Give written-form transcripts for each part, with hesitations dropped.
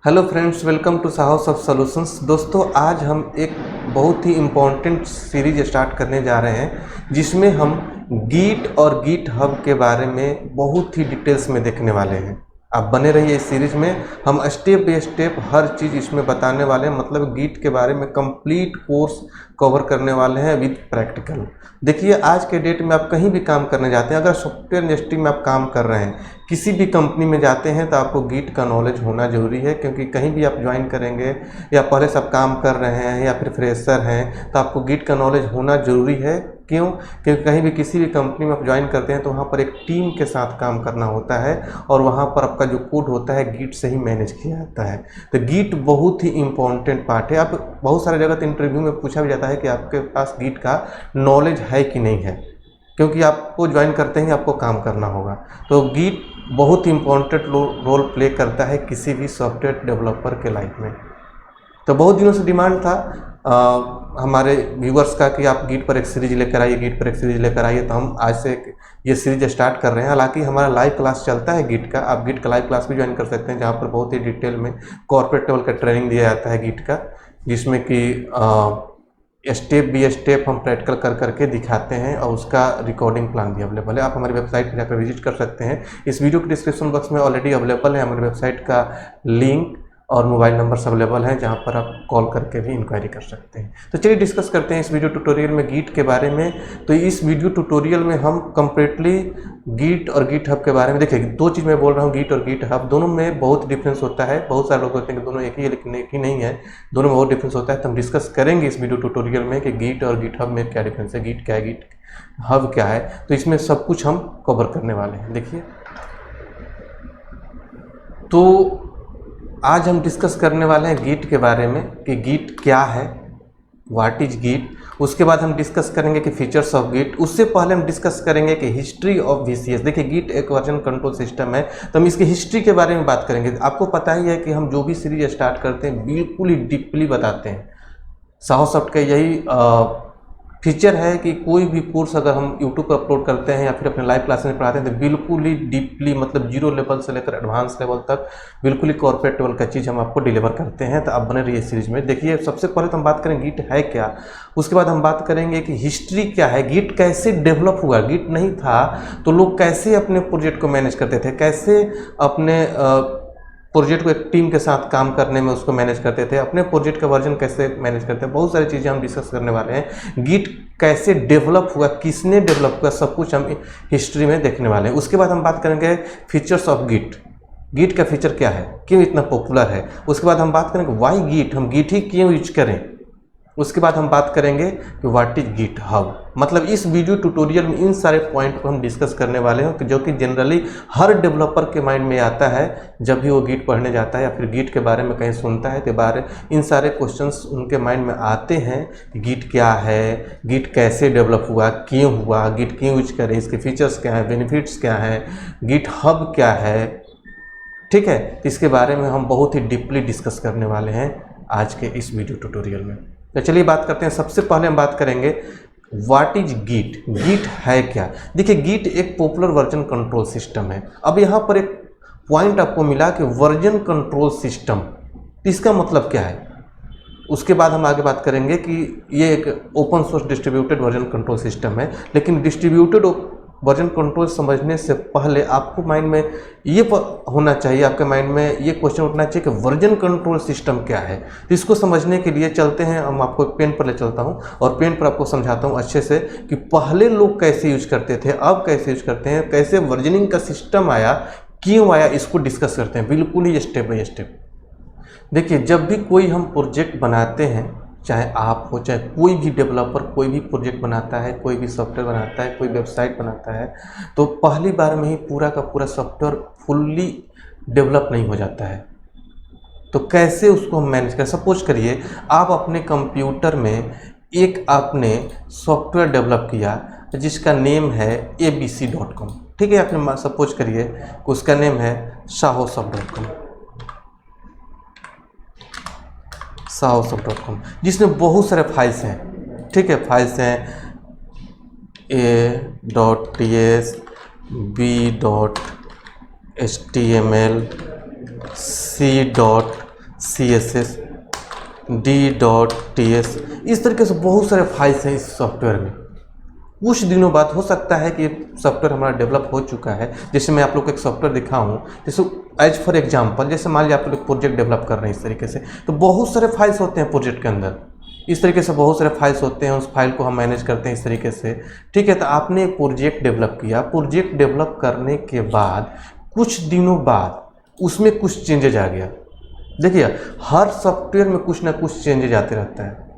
Hello friends, welcome to house of solutions. दोस्तों, आज हम एक बहुत ही इम्पोर्टेंट सीरीज स्टार्ट करने जा रहे हैं जिसमें हम गीट और गीट हब के बारे में बहुत ही डिटेल्स में देखने वाले हैं। आप बने रहिए इस सीरीज में। हम स्टेप बाय स्टेप हर चीज़ इसमें बताने वाले हैं, मतलब गीट के बारे में कंप्लीट कोर्स कवर करने वाले हैं विद प्रैक्टिकल। देखिए, आज के डेट में आप कहीं भी काम करने जाते हैं, अगर सॉफ्टवेयर इंडस्ट्री में आप काम कर रहे हैं, किसी भी कंपनी में जाते हैं, तो आपको गीट का नॉलेज होना जरूरी है। क्योंकि कहीं भी आप ज्वाइन करेंगे या पहले से आप काम कर रहे हैं या फिर फ्रेशर हैं, तो आपको गीट का नॉलेज होना जरूरी है। क्यों? क्योंकि कहीं भी किसी भी कंपनी में आप ज्वाइन करते हैं तो वहाँ पर एक टीम के साथ काम करना होता है और वहाँ पर आपका जो कोड होता है गीट से ही मैनेज किया जाता है। तो गीट बहुत ही इम्पोर्टेंट पार्ट है। आप बहुत सारे जगह इंटरव्यू में पूछा भी जाता है कि आपके पास गीट का नॉलेज है कि नहीं है, क्योंकि आपको ज्वाइन करते ही आपको काम करना होगा। तो गीट बहुत ही इम्पोर्टेंट रोल प्ले करता है किसी भी सॉफ्टवेयर डेवलपर के लाइफ में। तो बहुत दिनों से डिमांड था हमारे व्यूअर्स का कि आप गीट पर एक सीरीज लेकर आइए, गीट पर एक सीरीज लेकर आइए। तो हम आज से ये सीरीज स्टार्ट कर रहे हैं। हालांकि हमारा लाइव क्लास चलता है गीट का, आप गीट का लाइव क्लास भी ज्वाइन कर सकते हैं, जहाँ पर बहुत ही डिटेल में कॉर्पोरेट लेवल का ट्रेनिंग दिया जाता है गीट का, जिसमें कि स्टेप बाय स्टेप हम प्रैक्टिकल कर करके दिखाते हैं और उसका रिकॉर्डिंग प्लान भी अवेलेबल है। आप हमारी वेबसाइट पर जाकर विजिट कर सकते हैं। इस वीडियो के डिस्क्रिप्शन बॉक्स में ऑलरेडी अवेलेबल है हमारी वेबसाइट का लिंक और मोबाइल नंबर्स अवेलेबल हैं, जहां पर आप कॉल करके भी इंक्वायरी कर सकते हैं। तो चलिए डिस्कस करते हैं इस वीडियो ट्यूटोरियल में गीट के बारे में। तो इस वीडियो ट्यूटोरियल में हम कंप्लीटली गीट और गीट हब के बारे में देखिए। दो चीज़ मैं बोल रहा हूँ, गीट और गीट हब, दोनों में बहुत डिफरेंस होता है। बहुत सारे लोग कहते हैं कि दोनों एक ही है, लेकिन एक ही नहीं है, दोनों में बहुत डिफरेंस होता है। तो हम डिस्कस करेंगे इस वीडियो ट्यूटोरियल में कि गीट और गीट हब में क्या डिफरेंस है, गीट क्या है, गीट हब क्या है। तो इसमें सब कुछ हम कवर करने वाले हैं। देखिए, तो आज हम डिस्कस करने वाले हैं गीट के बारे में कि गीट क्या है, व्हाट इज गीट। उसके बाद हम डिस्कस करेंगे कि फीचर्स ऑफ गीट। उससे पहले हम डिस्कस करेंगे कि हिस्ट्री ऑफ वीसीएस। देखिए, गीट एक वर्जन कंट्रोल सिस्टम है, तो हम इसकी हिस्ट्री के बारे में बात करेंगे। आपको पता ही है कि हम जो भी सीरीज स्टार्ट करते हैं बिल्कुल ही डीपली बताते हैं। साहोसॉफ्ट का यही फीचर है कि कोई भी कोर्स अगर हम यूट्यूब पर अपलोड करते हैं या फिर अपने लाइव क्लास में पढ़ाते हैं, तो बिल्कुल ही डीपली, मतलब जीरो लेवल से लेकर एडवांस लेवल तक बिल्कुल ही कॉर्पोरेट लेवल का चीज़ हम आपको डिलीवर करते हैं। तो आप बने रहिए सीरीज में। देखिए, सबसे पहले तो हम बात करें गीट है क्या, उसके बाद हम बात करेंगे कि हिस्ट्री क्या है, गीट कैसे डेवलप हुआ। गीट नहीं था तो लोग कैसे अपने प्रोजेक्ट को मैनेज करते थे, कैसे अपने प्रोजेक्ट को एक टीम के साथ काम करने में उसको मैनेज करते थे, अपने प्रोजेक्ट का वर्जन कैसे मैनेज करते हैं। बहुत सारी चीज़ें हम डिस्कस करने वाले हैं। गीट कैसे डेवलप हुआ, किसने डेवलप हुआ, सब कुछ हम हिस्ट्री में देखने वाले हैं। उसके बाद हम बात करेंगे फीचर्स ऑफ गीट। गीट का फीचर क्या है, क्यों इतना पॉपुलर है। उसके बाद हम बात करेंगे वाई गीट, हम गीट ही क्यों यूज करें। उसके बाद हम बात करेंगे कि व्हाट इज गीट हब। मतलब इस वीडियो ट्यूटोरियल में इन सारे पॉइंट को हम डिस्कस करने वाले हैं, जो कि जनरली हर डेवलपर के माइंड में आता है जब भी वो गीट पढ़ने जाता है या फिर गीट के बारे में कहीं सुनता है के बारे। इन सारे क्वेश्चंस उनके माइंड में आते हैं कि गीट क्या है, गीट कैसे डेवलप हुआ, क्यों हुआ, गीट क्यों यूज करें, इसके फीचर्स क्या हैं, बेनिफिट्स क्या हैं, गीट हब क्या है। ठीक है, इसके बारे में हम बहुत ही डीपली डिस्कस करने वाले हैं आज के इस वीडियो ट्यूटोरियल में। तो चलिए बात करते हैं। सबसे पहले हम बात करेंगे व्हाट इज गीट। गीट है क्या। देखिए, गीट एक पॉपुलर वर्जन कंट्रोल सिस्टम है। अब यहाँ पर एक पॉइंट आपको मिला कि वर्जन कंट्रोल सिस्टम, इसका मतलब क्या है। उसके बाद हम आगे बात करेंगे कि ये एक open source distributed version control system है। लेकिन डिस्ट्रीब्यूटेड वर्जन कंट्रोल समझने से पहले आपको माइंड में ये होना चाहिए, आपके माइंड में ये क्वेश्चन उठना चाहिए कि वर्जन कंट्रोल सिस्टम क्या है। तो इसको समझने के लिए चलते हैं, हम आपको एक पेन पर ले चलता हूँ और पेन पर आपको समझाता हूँ अच्छे से कि पहले लोग कैसे यूज करते थे, अब कैसे यूज करते हैं, कैसे वर्जनिंग का सिस्टम आया, क्यों आया, इसको डिस्कस करते हैं बिल्कुल ही स्टेप बाय स्टेप। देखिए, जब भी कोई हम प्रोजेक्ट बनाते हैं, चाहे आप हो चाहे कोई भी डेवलपर कोई भी प्रोजेक्ट बनाता है, कोई भी सॉफ्टवेयर बनाता है, कोई वेबसाइट बनाता है, तो पहली बार में ही पूरा का पूरा सॉफ्टवेयर फुल्ली डेवलप नहीं हो जाता है। तो कैसे उसको हम मैनेज करें। सपोज करिए आप अपने कंप्यूटर में एक आपने सॉफ्टवेयर डेवलप किया जिसका नेम है abc.com। ठीक है, आपने सपोज करिए कि उसका नेम है sahosoft.com, sahosoft.com, जिसमें बहुत सारे फाइल्स हैं। ठीक है, फाइल्स हैं a.ts, b.html, c. CSS, D.TS, इस तरीके से बहुत सारे फाइल्स हैं इस सॉफ्टवेयर में। कुछ दिनों बाद हो सकता है कि ये सॉफ्टवेयर हमारा डेवलप हो चुका है। जैसे मैं आप लोग को एक सॉफ्टवेयर दिखाऊं, जैसे एज फॉर एग्जांपल, जैसे मान लिया आप लोग प्रोजेक्ट डेवलप कर रहे हैं इस तरीके से, तो बहुत सारे फाइल्स होते हैं प्रोजेक्ट के अंदर। इस तरीके से बहुत सारे फाइल्स होते हैं, उस फाइल को हम मैनेज करते हैं इस तरीके से। ठीक है, तो आपने एक प्रोजेक्ट डेवलप किया, प्रोजेक्ट डेवलप करने के बाद कुछ दिनों बाद उसमें कुछ चेंजेज आ गया। देखिए, हर सॉफ्टवेयर में कुछ ना कुछ चेंजेज आते रहता है।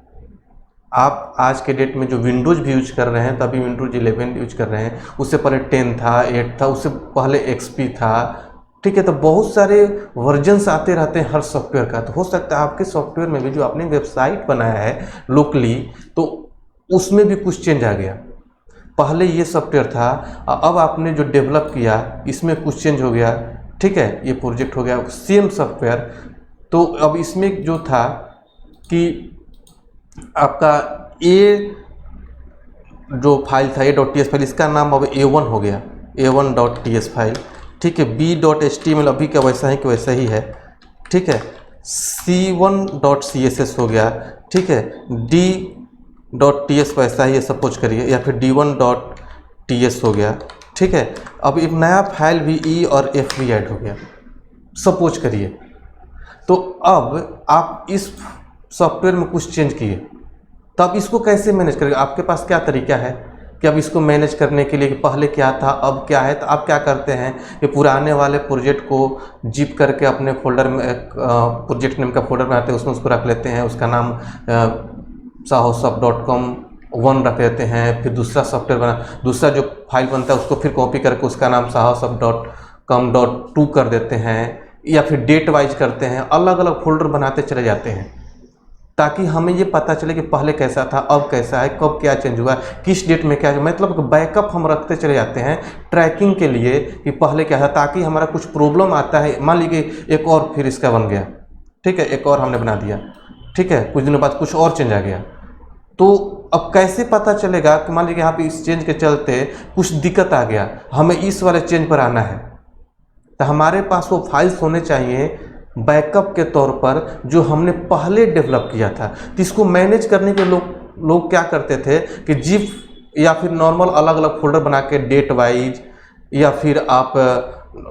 आप आज के डेट में जो विंडोज़ भी यूज कर रहे हैं, तो अभी विंडोज़ 11 यूज कर रहे हैं, उससे पहले 10 था, 8 था, उससे पहले XP था। ठीक है, तो बहुत सारे वर्जन्स आते रहते हैं हर सॉफ्टवेयर का। तो हो सकता है आपके सॉफ्टवेयर में भी जो आपने वेबसाइट बनाया है लोकली, तो उसमें भी कुछ चेंज आ गया। पहले ये सॉफ्टवेयर था, अब आपने जो डेवलप किया इसमें कुछ चेंज हो गया। ठीक है, ये प्रोजेक्ट हो गया सेम सॉफ्टवेयर। तो अब इसमें जो था कि आपका ए जो फाइल था A.TS फाइल, इसका नाम अब A1 हो गया, A1.TS फाइल। ठीक है, B.HTML अभी का वैसा ही कि वैसा ही है। ठीक है, C1.CSS हो गया। ठीक है, D.TS वैसा ही है सपोज करिए, या फिर D1.TS हो गया। ठीक है, अब एक नया फाइल भी E और F भी ऐड हो गया सपोज करिए। तो अब आप इस सॉफ्टवेयर में कुछ चेंज किए, तो आप इसको कैसे मैनेज करेंगे? आपके पास क्या तरीका है कि अब इसको मैनेज करने के लिए कि पहले क्या था अब क्या है? तो आप क्या करते हैं कि पुराने वाले प्रोजेक्ट को जिप करके अपने फोल्डर में एक प्रोजेक्ट नेम का फोल्डर बनाते हैं, उसमें उसको रख लेते हैं, उसका नाम sahoshop.com 1 रख लेते हैं। फिर दूसरा सॉफ्टवेयर दूसरा जो फाइल बनता है उसको फिर कॉपी करके उसका नाम sahoshop.com.2 कर देते हैं, या फिर डेट वाइज करते हैं। अलग अलग फोल्डर बनाते चले जाते हैं ताकि हमें ये पता चले कि पहले कैसा था, अब कैसा है, कब क्या चेंज हुआ, किस डेट में क्या, मतलब बैकअप हम रखते चले जाते हैं ट्रैकिंग के लिए कि पहले क्या था, ताकि हमारा कुछ प्रॉब्लम आता है, मान लीजिए एक और फिर इसका बन गया। ठीक है, एक और हमने बना दिया। ठीक है, कुछ दिनों बाद कुछ और चेंज आ गया, तो अब कैसे पता चलेगा कि मान लीजिए यहाँ पे इस चेंज के चलते कुछ दिक्कत आ गया, हमें इस वाले चेंज पर आना है, तो हमारे पास वो फाइल्स होने चाहिए बैकअप के तौर पर जो हमने पहले डेवलप किया था। तो इसको मैनेज करने के लोग क्या करते थे कि जिप या फिर नॉर्मल अलग अलग फोल्डर बना के डेट वाइज, या फिर आप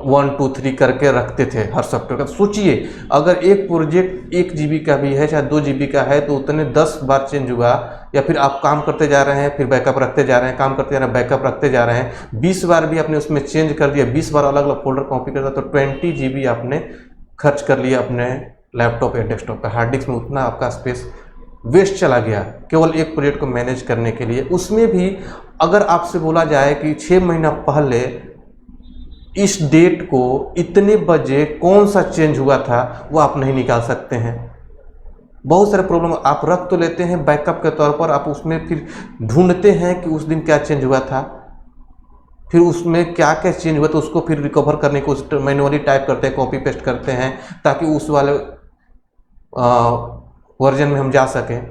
1 2 3 करके रखते थे हर सॉफ्टवेयर का। सोचिए, अगर एक प्रोजेक्ट 1 GB का भी है चाहे 2 GB का है, तो उतने 10 बार चेंज हुआ, या फिर आप काम करते जा रहे हैं फिर बैकअप रखते जा रहे हैं, काम करते जा रहे हैं बैकअप रखते जा रहे हैं, 20 बार भी आपने उसमें चेंज कर दिया, 20 बार अलग अलग फोल्डर कॉपी कर दिया, तो 20 GB आपने खर्च कर लिया अपने लैपटॉप या डेस्कटॉप पे। हार्ड डिस्क में उतना आपका स्पेस वेस्ट चला गया केवल एक प्रोजेक्ट को मैनेज करने के लिए। उसमें भी अगर आपसे बोला जाए कि 6 महीना पहले इस डेट को इतने बजे कौन सा चेंज हुआ था, वो आप नहीं निकाल सकते हैं। बहुत सारे प्रॉब्लम आप रख तो लेते हैं बैकअप के तौर पर, आप उसमें फिर ढूंढते हैं कि उस दिन क्या चेंज हुआ था, फिर उसमें क्या क्या चेंज हुआ, तो उसको फिर रिकवर करने को मैनुअली टाइप करते हैं, कॉपी पेस्ट करते हैं, ताकि उस वाले वर्जन में हम जा सकें।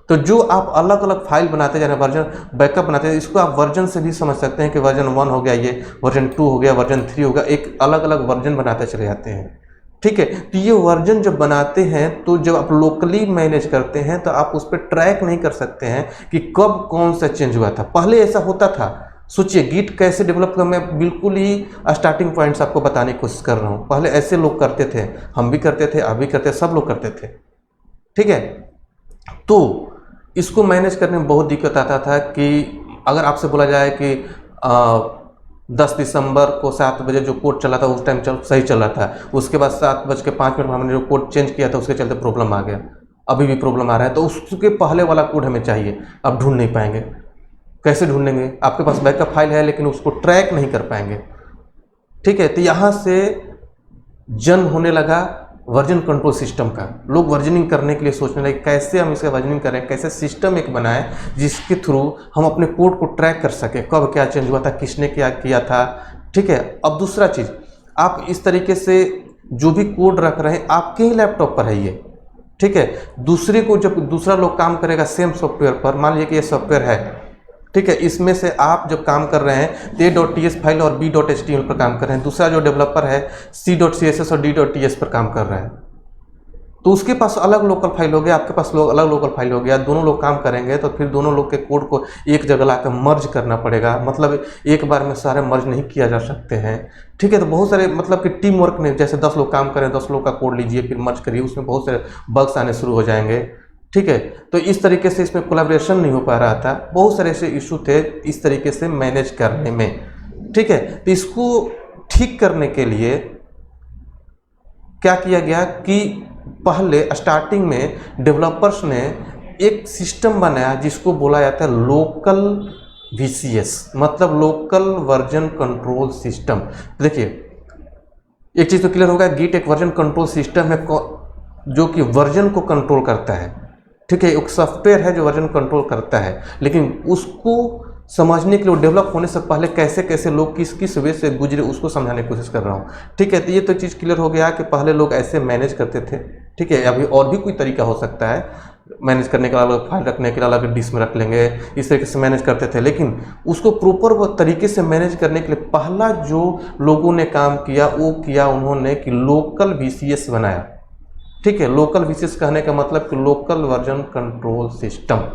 तो जो आप अलग अलग फाइल बनाते जा रहे हैं, वर्जन बैकअप बनाते हैं, इसको आप वर्जन से भी समझ सकते हैं कि वर्जन 1 हो गया, ये वर्जन 2 हो गया, वर्जन 3 हो गया, एक अलग अलग वर्जन बनाते चले जाते हैं। ठीक है, तो ये वर्जन जब बनाते हैं, तो जब आप लोकली मैनेज करते हैं, तो आप उस पर ट्रैक नहीं कर सकते हैं कि कब कौन सा चेंज हुआ था। पहले ऐसा होता था। सोचिए गिट कैसे डेवलप कर, मैं बिल्कुल ही स्टार्टिंग पॉइंट्स आपको बताने की कोशिश कर रहा हूँ। पहले ऐसे लोग करते थे, हम भी करते थे, आप भी करते, सब लोग करते थे। ठीक है, तो इसको मैनेज करने में बहुत दिक्कत आता था कि अगर आपसे बोला जाए कि 10 दिसंबर को 7 बजे जो कोड चला था उस टाइम सही चल रहा था, उसके बाद 7:05 में हमने जो कोड चेंज किया था उसके चलते प्रॉब्लम आ गया, अभी भी प्रॉब्लम आ रहा है, तो उसके पहले वाला कोड हमें चाहिए। अब ढूंढ नहीं पाएंगे, कैसे ढूंढेंगे? आपके पास बैकअप फाइल है लेकिन उसको ट्रैक नहीं कर पाएंगे। ठीक है, तो यहाँ से जन्म होने लगा वर्जन कंट्रोल सिस्टम का। लोग वर्जनिंग करने के लिए सोचने लगे कैसे हम इसका वर्जनिंग करें, कैसे सिस्टम एक बनाएं जिसके थ्रू हम अपने कोड को ट्रैक कर सकें, कब क्या चेंज हुआ था, किसने क्या किया था। ठीक है, अब दूसरा चीज़, आप इस तरीके से जो भी कोड रख रहे हैं आपके ही लैपटॉप पर है ये। ठीक है, दूसरे को जब दूसरा लोग काम करेगा सेम सॉफ्टवेयर पर, मान लीजिए कि ये सॉफ्टवेयर है, ठीक है, इसमें से आप जब काम कर रहे हैं A.TS फाइल और B.HTML पर काम कर रहे हैं, दूसरा जो डेवलपर है C.CSS और D.TS पर काम कर रहा है, तो उसके पास अलग लोकल फाइल हो गया, आपके पास अलग लोकल फाइल हो गया, दोनों लोग काम करेंगे तो फिर दोनों लोग के कोड को एक जगह लाकर मर्ज करना पड़ेगा। मतलब एक बार में सारे मर्ज नहीं किया जा सकते हैं, ठीक है। तो बहुत सारे मतलब कि टीम वर्क में, जैसे 10 लोग काम करें, 10 लोग का कोड लीजिए फिर मर्ज करिए, उसमें बहुत सारे बग्स आने शुरू हो जाएंगे, ठीक है। तो इस तरीके से इसमें कोलैबोरेशन नहीं हो पा रहा था, बहुत सारे ऐसे इशू थे इस तरीके से मैनेज करने में, ठीक है। तो इसको ठीक करने के लिए क्या किया गया कि पहले स्टार्टिंग में डेवलपर्स ने एक सिस्टम बनाया जिसको बोला जाता है लोकल VCS, मतलब लोकल वर्जन कंट्रोल सिस्टम। देखिए एक चीज़ तो क्लियर होगा, गिट एक वर्जन कंट्रोल सिस्टम है जो कि वर्जन को कंट्रोल करता है, ठीक है। एक सॉफ्टवेयर है जो वर्जन कंट्रोल करता है, लेकिन उसको समझने के लिए, डेवलप होने से पहले कैसे कैसे लोग किस किस वे से गुजरे उसको समझाने की कोशिश कर रहा हूँ, ठीक है। तो ये तो चीज़ क्लियर हो गया कि पहले लोग ऐसे मैनेज करते थे, ठीक है। अभी और भी कोई तरीका हो सकता है मैनेज करने का, अलग फाइल रखने के लिए अलग डिस्क में रख लेंगे, इस तरीके से मैनेज करते थे। लेकिन उसको प्रॉपर तरीके से मैनेज करने के लिए पहला जो लोगों ने काम किया वो किया उन्होंने कि लोकल VCS बनाया, ठीक है। लोकल VCS कहने का मतलब कि लोकल वर्जन कंट्रोल सिस्टम।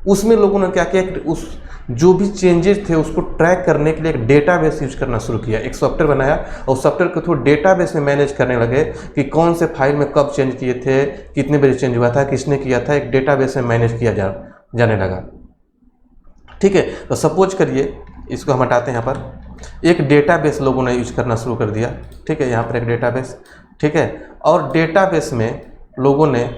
उसमें लोगों ने क्या किया कि उस जो भी चेंजेस थे उसको ट्रैक करने के लिए एक डेटाबेस यूज करना शुरू किया, एक सॉफ्टवेयर बनाया और सॉफ्टवेयर के थ्रू डेटाबेस में मैनेज करने लगे कि कौन से फाइल में कब चेंज किए थे, कितने बजे चेंज हुआ था, किसने किया था, एक डेटाबेस में मैनेज किया जाने लगा, ठीक है। तो सपोज करिए, इसको हम हटाते हैं, यहाँ पर एक डेटाबेस लोगों ने यूज करना शुरू कर दिया, ठीक है। यहाँ पर एक डेटाबेस, ठीक है, और डेटाबेस में लोगों ने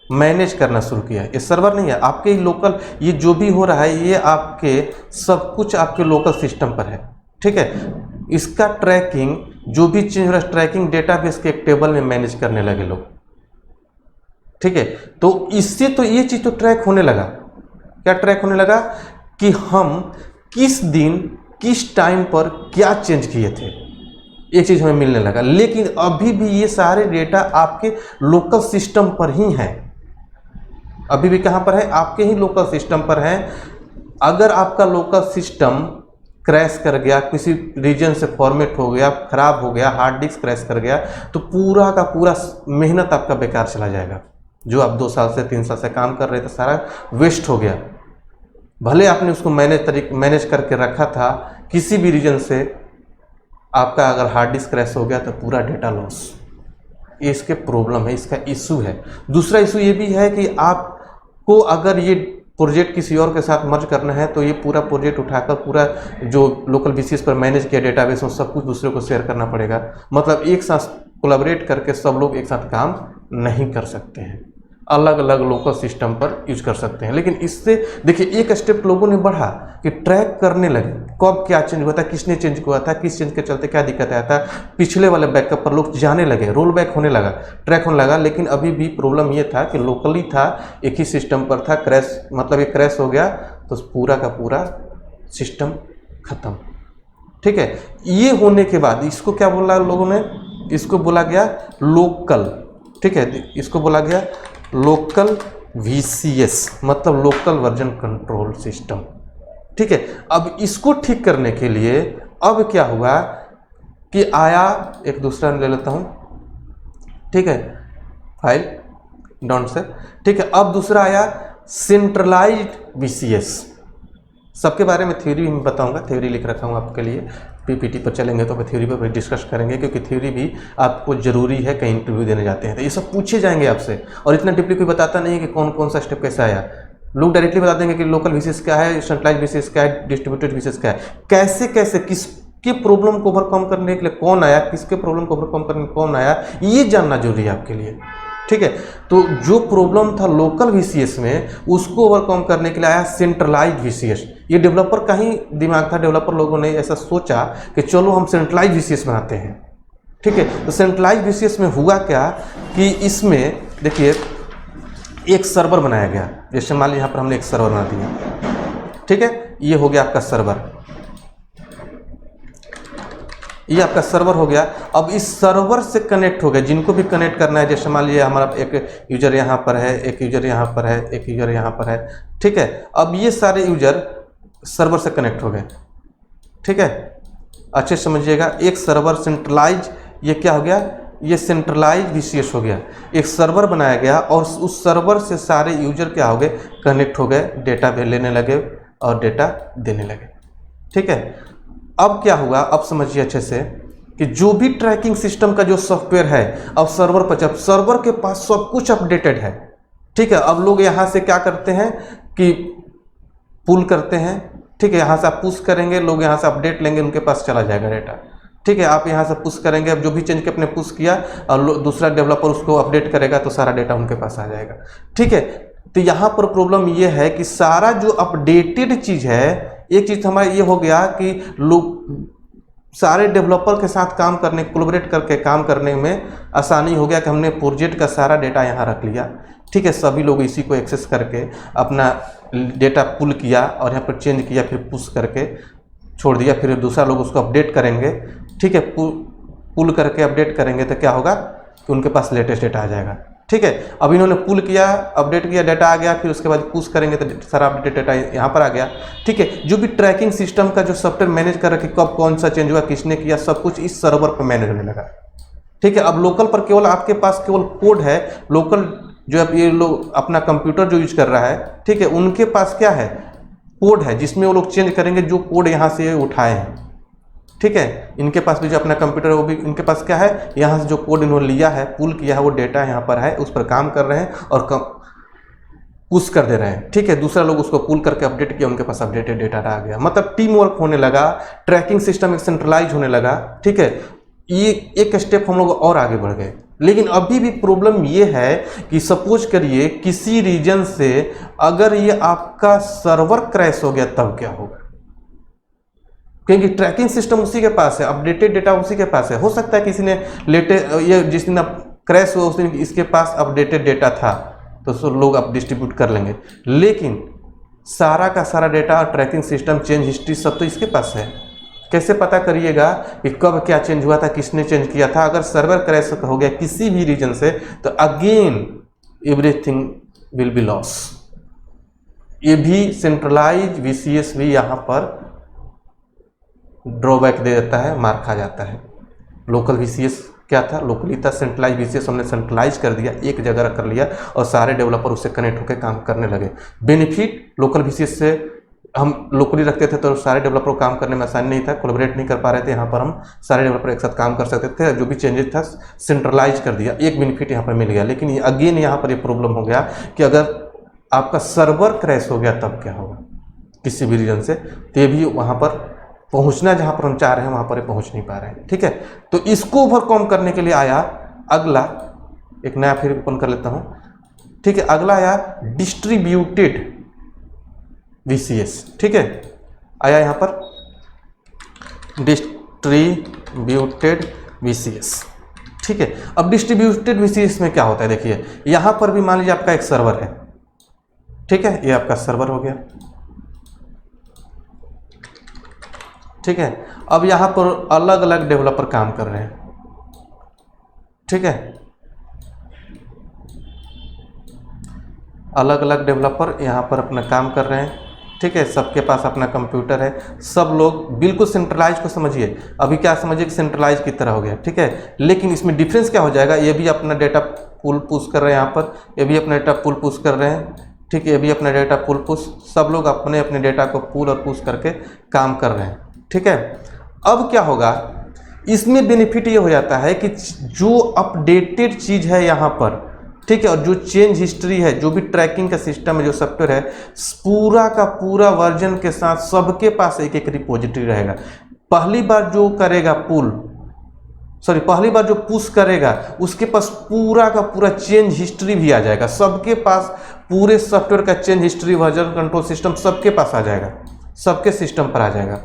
मैनेज करना शुरू किया। ये सर्वर नहीं है, आपके ही लोकल, ये जो भी हो रहा है ये आपके सब कुछ आपके लोकल सिस्टम पर है, ठीक है। इसका ट्रैकिंग जो भी चेंज हो रहा है ट्रैकिंग डेटाबेस के एक टेबल में मैनेज करने लगे लोग, ठीक है। तो इससे तो ये चीज़ तो ट्रैक होने लगा, क्या ट्रैक होने लगा कि हम किस दिन किस टाइम पर क्या चेंज किए थे, एक चीज़ हमें मिलने लगा। लेकिन अभी भी ये सारे डेटा आपके लोकल सिस्टम पर ही हैं, अभी भी कहाँ पर है, आपके ही लोकल सिस्टम पर है। अगर आपका लोकल सिस्टम क्रैश कर गया, किसी रीजन से फॉर्मेट हो गया, खराब हो गया, हार्ड डिस्क क्रैश कर गया, तो पूरा का पूरा मेहनत आपका बेकार चला जाएगा। जो आप 2 साल से 3 साल से काम कर रहे थे सारा वेस्ट हो गया। भले आपने उसको मैनेज करके रखा था, किसी भी रीजन से आपका अगर हार्ड डिस्क क्रैश हो गया तो पूरा डेटा लॉस। ये इसके प्रॉब्लम है, इसका इशू है। दूसरा इशू ये भी है कि आपको अगर ये प्रोजेक्ट किसी और के साथ मर्ज करना है तो ये पूरा प्रोजेक्ट उठाकर पूरा जो लोकल VCS पर मैनेज किया डेटाबेस में सब कुछ दूसरे को शेयर करना पड़ेगा। मतलब एक साथ कोलैबोरेट करके सब लोग एक साथ काम नहीं कर सकते हैं, अलग अलग लोकल सिस्टम पर यूज कर सकते हैं। लेकिन इससे देखिए एक स्टेप लोगों ने बढ़ा कि ट्रैक करने लगे कब क्या चेंज हुआ था, किसने चेंज हुआ था, किस चेंज के चलते क्या दिक्कत आया था, पिछले वाले बैकअप पर लोग जाने लगे, रोल बैक होने लगा, ट्रैक होने लगा। लेकिन अभी भी प्रॉब्लम ये था कि लोकली था, एक ही सिस्टम पर था, क्रैश मतलब ये क्रैश हो गया तो पूरा का पूरा सिस्टम खत्म, ठीक है। ये होने के बाद इसको क्या बोला लोगों ने, इसको बोला गया लोकल, ठीक है, इसको बोला गया लोकल VCS, मतलब लोकल वर्जन कंट्रोल सिस्टम, ठीक है। अब इसको ठीक करने के लिए अब क्या हुआ कि आया, एक दूसरा ले लेता हूं, ठीक है, फाइल डोंट से, ठीक है। अब दूसरा आया सेंट्रलाइज्ड VCS। सबके बारे में थ्योरी में बताऊंगा, थ्योरी लिख रखा हूँ आपके लिए, PPT पर चलेंगे तो थ्योरी पर डिस्कस करेंगे, क्योंकि थ्योरी भी आपको जरूरी है, कहीं इंटरव्यू देने जाते हैं तो ये सब पूछे जाएंगे आपसे। और इतना डीपली कोई बताता नहीं है कि कौन कौन सा स्टेप कैसे आया। लोग डायरेक्टली बता देंगे कि लोकल VCS क्या है, सेंट्रलाइज्ड VCS क्या है, डिस्ट्रीब्यूटेड VCS क्या है, कैसे कैसे किसके प्रॉब्लम को ओवरकम करने के लिए कौन आया, किसके प्रॉब्लम को ओवरकम करने के लिए कौन आया, ये जानना जरूरी है आपके लिए, ठीक है। तो जो प्रॉब्लम था लोकल VCS में उसको ओवरकम करने के लिए आया सेंट्रलाइज्ड VCS। ये डेवलपर का ही दिमाग था, डेवलपर लोगों ने ऐसा सोचा कि चलो हम सेंट्रलाइज्ड VCS बनाते हैं, ठीक है। तो सेंट्रलाइज्ड VCS में हुआ क्या कि इसमें देखिए एक सर्वर बनाया गया, जैसे मान लीजिए यहाँ पर हमने एक सर्वर बना दिया, ठीक है, ये हो गया आपका सर्वर, ये आपका सर्वर हो गया। अब इस सर्वर से कनेक्ट हो गया, जिनको भी कनेक्ट करना है, जैसे मान लीजिए हमारा एक यूजर यहाँ पर है, एक यूजर यहाँ पर है, एक यूजर यहाँ पर है, ठीक है। अब ये सारे यूजर सर्वर से कनेक्ट हो गए, ठीक है, अच्छे समझिएगा। एक सर्वर सेंट्रलाइज, ये क्या हो गया, ये सेंट्रलाइज VCS हो गया। एक सर्वर बनाया गया और उस सर्वर से सारे यूजर क्या हो गए, कनेक्ट हो गए, डेटा भी लेने लगे और डेटा देने लगे। ठीक है, अब क्या हुआ, अब समझिए अच्छे से कि जो भी ट्रैकिंग सिस्टम का जो सॉफ्टवेयर है अब सर्वर पर, जब सर्वर के पास सब कुछ अपडेटेड है, ठीक है, अब लोग यहाँ से क्या करते हैं कि पुल करते हैं। ठीक है, यहाँ से आप पुश करेंगे, लोग यहाँ से अपडेट लेंगे, उनके पास चला जाएगा डेटा। ठीक है, आप यहाँ से पुश करेंगे, अब जो भी चेंज के अपने पुश किया और दूसरा डेवलपर उसको अपडेट करेगा तो सारा डेटा उनके पास आ जाएगा। ठीक है, तो यहाँ पर प्रॉब्लम ये है कि सारा जो अपडेटेड चीज़ है, एक चीज़ हमारा ये हो गया कि लोग सारे डेवलपर के साथ काम करने, कोलैबोरेट करके काम करने में आसानी हो गया कि हमने प्रोजेक्ट का सारा डेटा यहाँ रख लिया। ठीक है, सभी लोग इसी को एक्सेस करके अपना डेटा पुल किया और यहाँ पर चेंज किया, फिर पुश करके छोड़ दिया, फिर दूसरा लोग उसको अपडेट करेंगे। ठीक है, पुल करके अपडेट करेंगे तो क्या होगा कि उनके पास लेटेस्ट डेटा आ जाएगा। ठीक है, अब इन्होंने पुल किया, अपडेट किया, डेटा आ गया, फिर उसके बाद पुश करेंगे तो सारा अपडेटेड डेटा यहाँ पर आ गया। ठीक है, जो भी ट्रैकिंग सिस्टम का जो सॉफ्टवेयर मैनेज कर रहा है कि कब कौन सा चेंज हुआ, किसने किया, सब कुछ इस सर्वर पर मैनेज होने लगा। ठीक है, अब लोकल पर केवल आपके पास केवल कोड है, लोकल जो अब ये लोग अपना कंप्यूटर जो यूज कर रहा है, ठीक है, उनके पास क्या है, कोड है जिसमें वो लोग चेंज करेंगे जो कोड यहाँ से उठाए हैं। ठीक है, इनके पास भी जो अपना कंप्यूटर है वो भी इनके पास क्या है, यहाँ से जो कोड इन्होंने लिया है, पुल किया है, वो डेटा यहाँ पर है, उस पर काम कर रहे हैं और पुश कर दे रहे हैं। ठीक है, दूसरा लोग उसको पुल करके अपडेट किया, उनके पास अपडेटेड डेटा आ गया। मतलब टीम वर्क होने लगा, ट्रैकिंग सिस्टम एक सेंट्रलाइज होने लगा। ठीक है, ये एक स्टेप हम लोग और आगे बढ़ गए। लेकिन अभी भी प्रॉब्लम ये है कि सपोज करिए किसी रीजन से अगर ये आपका सर्वर क्रैश हो गया तब क्या होगा, क्योंकि ट्रैकिंग सिस्टम उसी के पास है, अपडेटेड डेटा उसी के पास है। हो सकता है किसी ने ये जिस दिन क्रैश हुआ उस दिन इसके पास अपडेटेड डेटा था तो लोग अब डिस्ट्रीब्यूट कर लेंगे, लेकिन सारा का सारा data, tracking system, change history सब तो इसके पास है। कैसे पता करिएगा कि कब क्या चेंज हुआ था, किसने चेंज किया था? अगर सर्वर क्रैश हो गया किसी भी रीजन से तो again everything will be loss. ये भी सेंट्रलाइज VCS भी यहाँ पर ड्रॉबैक दे देता है, मार खा जाता है। लोकल VCS क्या था, लोकली था, सेंट्रलाइज VCS हमने सेंट्रलाइज कर दिया, एक जगह कर लिया और सारे डेवलपर उससे कनेक्ट होकर काम करने लगे। बेनिफिट लोकल VCS से हम लोकली रखते थे तो सारे डेवलपर को काम करने में आसानी नहीं था, कोलैबोरेट नहीं कर पा रहे थे। यहाँ पर हम सारे डेवलपर एक साथ काम कर सकते थे, जो भी चेंजेस था सेंट्रलाइज कर दिया, एक बेनिफिट यहाँ पर मिल गया। लेकिन अगेन यहाँ पर ये प्रॉब्लम हो गया कि अगर आपका सर्वर क्रैश हो गया तब क्या होगा किसी भी रीजन से, तो ये भी वहाँ पर पहुँचना जहाँ पर हम चाह रहे हैं वहाँ पर ये पहुँच नहीं पा रहे हैं। ठीक है, तो इसको ओवरकम करने के लिए आया अगला, एक नया फिर ओपन कर लेता हूँ। ठीक है, अगला आया डिस्ट्रीब्यूटेड VCS। ठीक है, आया यहाँ पर डिस्ट्रीब्यूटेड VCS। ठीक है, अब डिस्ट्रीब्यूटेड VCS में क्या होता है, देखिए यहाँ पर भी मान लीजिए आपका एक सर्वर है। ठीक है, ये आपका सर्वर हो गया। ठीक है, अब यहाँ पर अलग अलग डेवलपर काम कर रहे हैं। ठीक है, अलग अलग डेवलपर यहाँ पर अपना काम कर रहे हैं। ठीक है, सबके पास अपना कंप्यूटर है, सब लोग बिल्कुल सेंट्रलाइज को समझिए, अभी क्या समझिए कि सेंट्रलाइज की तरह हो गया। ठीक है, लेकिन इसमें डिफरेंस क्या हो जाएगा, ये भी अपना डेटा पुल पुश कर रहे हैं, यहाँ पर ये भी अपना डेटा पुल पुश कर रहे हैं। ठीक है, ये भी अपना डेटा पुल पुश, सब लोग अपने अपने डेटा को पुल और पुश करके काम कर रहे हैं। ठीक है, अब क्या होगा, इसमें बेनिफिट ये हो जाता है कि जो अपडेटेड चीज़ है यहाँ पर, ठीक है, और जो चेंज हिस्ट्री है, जो भी ट्रैकिंग का सिस्टम है, जो सॉफ्टवेयर है, पूरा का पूरा वर्जन के साथ सबके पास एक एक रिपोजिटरी रहेगा। पहली बार जो करेगा पहली बार जो पुश करेगा उसके पास पूरा का पूरा चेंज हिस्ट्री भी आ जाएगा। सबके पास पूरे सॉफ्टवेयर का change history, version control system सबके पास आ जाएगा, सबके सिस्टम पर आ जाएगा।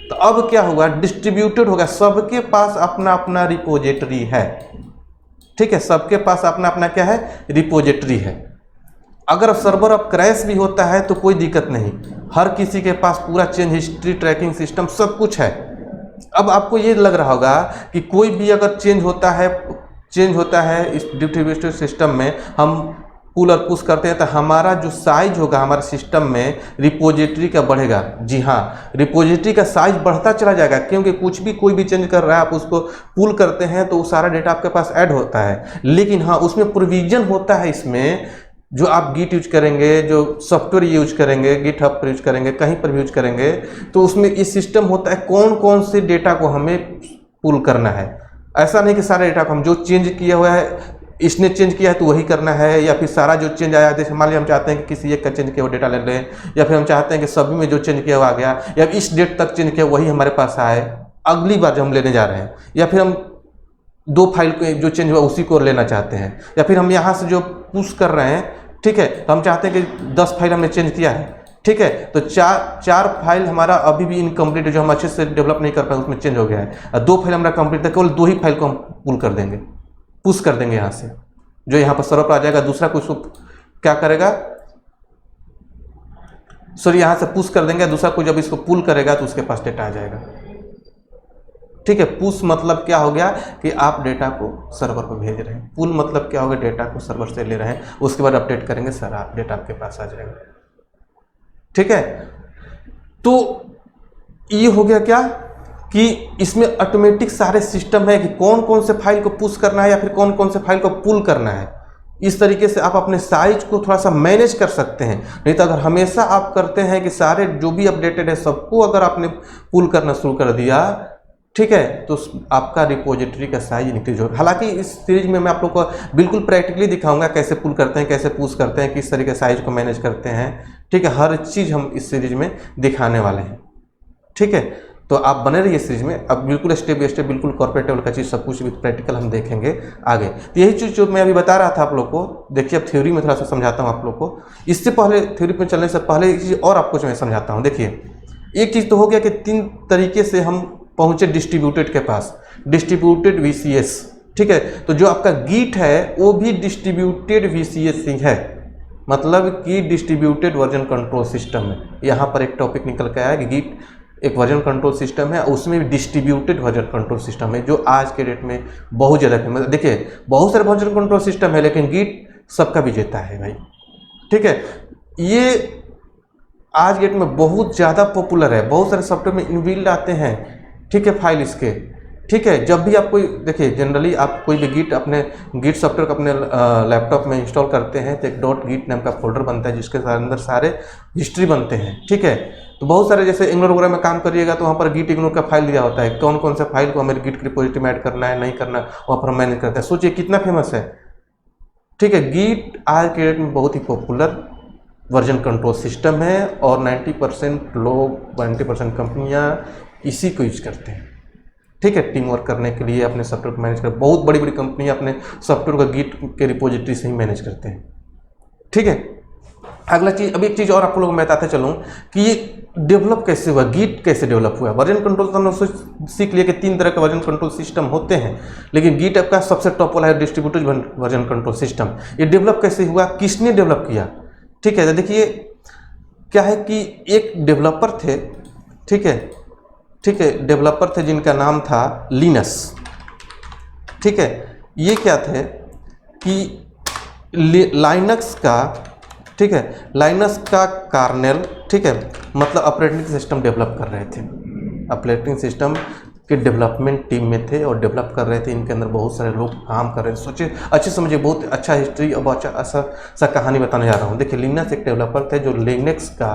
तो अब क्या होगा, डिस्ट्रीब्यूटेड होगा, सबके पास अपना अपना रिपोजिटरी है। ठीक है, सबके पास अपना अपना क्या है, रिपोजिटरी है। अगर सर्वर अब क्रैश भी होता है तो कोई दिक्कत नहीं, हर किसी के पास पूरा चेंज हिस्ट्री, ट्रैकिंग सिस्टम सब कुछ है। अब आपको ये लग रहा होगा कि कोई भी अगर चेंज होता है इस डिस्ट्रीब्यूटेड सिस्टम में, हम पुल और पुश करते हैं तो हमारा जो साइज होगा हमारे सिस्टम में रिपोजिटरी का बढ़ेगा। जी हाँ, रिपोजिटरी का साइज बढ़ता चला जाएगा, क्योंकि कुछ भी कोई भी चेंज कर रहा है आप उसको पुल करते हैं तो वो सारा डेटा आपके पास ऐड होता है। लेकिन हाँ, उसमें प्रोविजन होता है इसमें, जो आप गिट यूज करेंगे, जो सॉफ्टवेयर यूज करेंगे, गिट हब पर यूज करेंगे, कहीं पर भी यूज करेंगे, तो उसमें इस सिस्टम होता है कौन कौन से डेटा को हमें पुल करना है। ऐसा नहीं कि सारे डेटा को हम जो चेंज किया हुआ है इसने चेंज किया है तो वही करना है, या फिर सारा जो चेंज आया, जैसे मान लिया हम चाहते हैं कि किसी एक का चेंज किया हुआ डेटा ले लें, या फिर हम चाहते हैं कि सभी में जो चेंज किया हुआ आ गया, या इस डेट तक चेंज किया वही हमारे पास आए अगली बार जो हम लेने जा रहे हैं, या फिर हम 2 फाइल को जो चेंज हुआ उसी को लेना चाहते हैं, या फिर हम यहाँ से जो पुश कर रहे हैं, ठीक है, तो हम चाहते हैं कि 10 फाइल हमने चेंज किया है, ठीक है, तो चार फाइल हमारा अभी भी इनकम्प्लीट है, जो हम अच्छे से डेवलप नहीं कर पाए उसमें चेंज हो गया है, और 2 फाइल हमारा कंप्लीट था, केवल 2 ही फाइल को हम पुल कर देंगे, पुश कर देंगे यहाँ से, जो यहाँ पर सर्वर पर आ जाएगा। दूसरा कुछ क्या करेगा, सॉरी, यहाँ से पुश कर देंगे, दूसरा कोई जब इसको पुल करेगा तो उसके पास डेटा आ जाएगा। ठीक है, पुश मतलब क्या हो गया कि आप डेटा को सर्वर पर भेज रहे हैं, पुल मतलब क्या हो गया, डेटा को सर्वर से ले रहे हैं, उसके बाद अपडेट करेंगे, सारा डेटा आपके पास आ जाएगा। ठीक है, तो ये हो गया क्या कि इसमें ऑटोमेटिक सारे सिस्टम है कि कौन कौन से फाइल को पुश करना है या फिर कौन कौन से फाइल को पुल करना है। इस तरीके से आप अपने साइज को थोड़ा सा मैनेज कर सकते हैं। नहीं तो अगर हमेशा आप करते हैं कि सारे जो भी अपडेटेड है सबको अगर आपने पुल करना शुरू कर दिया, ठीक है, तो आपका रिपोजिटरी का साइज इंक्रीज होगा। हालांकि इस सीरीज में मैं आप लोग को बिल्कुल प्रैक्टिकली दिखाऊंगा कैसे पुल करते हैं, कैसे पुश करते हैं, किस तरीके साइज को मैनेज करते हैं। ठीक है, हर चीज़ हम इस सीरीज में दिखाने वाले हैं। ठीक है, तो आप बने रहिए सीरीज में। अब बिल्कुल स्टेप बाय स्टेप, बिल्कुल कॉर्पोरेट लेवल का चीज़ सब कुछ भी प्रैक्टिकल हम देखेंगे आगे। तो यही चीज़ जो मैं अभी बता रहा था आप लोग को, देखिए अब थ्योरी में थोड़ा सा समझाता हूँ आप लोग को। इससे पहले थ्योरी में चलने से पहले एक चीज़ और आपको मैं समझाता हूँ। देखिए, एक चीज़ तो हो गया कि 3 तरीके से हम पहुँचे डिस्ट्रीब्यूटेड के पास, डिस्ट्रीब्यूटेड VCS। ठीक है, तो जो आपका गिट है वो भी डिस्ट्रीब्यूटेड VCS ही है, मतलब कि डिस्ट्रीब्यूटेड वर्जन कंट्रोल सिस्टम है। यहाँ पर एक टॉपिक निकल के आया कि गिट एक वर्जन कंट्रोल सिस्टम है, उसमें भी डिस्ट्रीब्यूटेड वर्जन कंट्रोल सिस्टम है, जो आज के डेट में बहुत ज़्यादा फेमस। देखिए, बहुत सारे वर्जन कंट्रोल सिस्टम है, लेकिन गिट सबका विजेता है भाई। ठीक है, ये आज डेट में बहुत ज़्यादा पॉपुलर है, बहुत सारे सॉफ्टवेयर में इनबिल्ट आते हैं। ठीक है, फाइल इसके। ठीक है, जब भी आप कोई, देखिए जनरली आप कोई भी गिट अपने गिट सॉफ्टवेयर को अपने लैपटॉप में इंस्टॉल करते हैं तो एक .git नाम का फोल्डर बनता है जिसके अंदर सारे हिस्ट्री बनते हैं। ठीक है, तो बहुत सारे जैसे इग्नोर वगैरह में काम करिएगा तो वहाँ पर गिट इग्नोर का फाइल दिया होता है, कौन कौन सा फाइल को हमें गिट की रिपोजिटरी में ऐड करना है, नहीं करना, वहाँ पर मैनेज करते हैं। सोचिए कितना फेमस है। ठीक है, गिट आज के डेट में बहुत ही पॉपुलर वर्जन कंट्रोल सिस्टम है और 90% लोग, 90% कंपनियाँ इसी को यूज करते हैं। ठीक है, टीम वर्क करने के लिए, अपने सॉफ्टवेयर को मैनेज कर, बहुत बड़ी बड़ी कंपनियां अपने सॉफ्टवेयर को गिट के रिपोजिटरी से ही मैनेज करते हैं। ठीक है, अगला चीज़, अब एक चीज़ और आप लोगों को मैं बताते चलूँ कि ये डेवलप कैसे हुआ, गिट कैसे डेवलप हुआ। वर्जन कंट्रोल तो हमने सीख लिया कि 3 तरह के वर्जन कंट्रोल सिस्टम होते हैं, लेकिन गिट आपका सबसे टॉप वाला है डिस्ट्रीब्यूटेड वर्जन कंट्रोल सिस्टम। ये डेवलप कैसे हुआ, किसने डेवलप किया। ठीक है, देखिए क्या है कि एक डेवलपर थे। ठीक है, डेवलपर थे जिनका नाम था लिनस। ठीक है, ये क्या थे कि लाइनक्स का, ठीक है, लाइनक्स का कार्नेल, ठीक है, मतलब ऑपरेटिंग सिस्टम डेवलप कर रहे थे, ऑपरेटिंग सिस्टम के डेवलपमेंट टीम में थे और डेवलप कर रहे थे। इनके अंदर बहुत सारे लोग काम कर रहे थे। सोचिए, अच्छे समझिए, बहुत अच्छा हिस्ट्री और अच्छा सा कहानी बताने जा रहा हूँ। देखिए, लिनक्स एक डेवलपर थे जो लिनक्स का,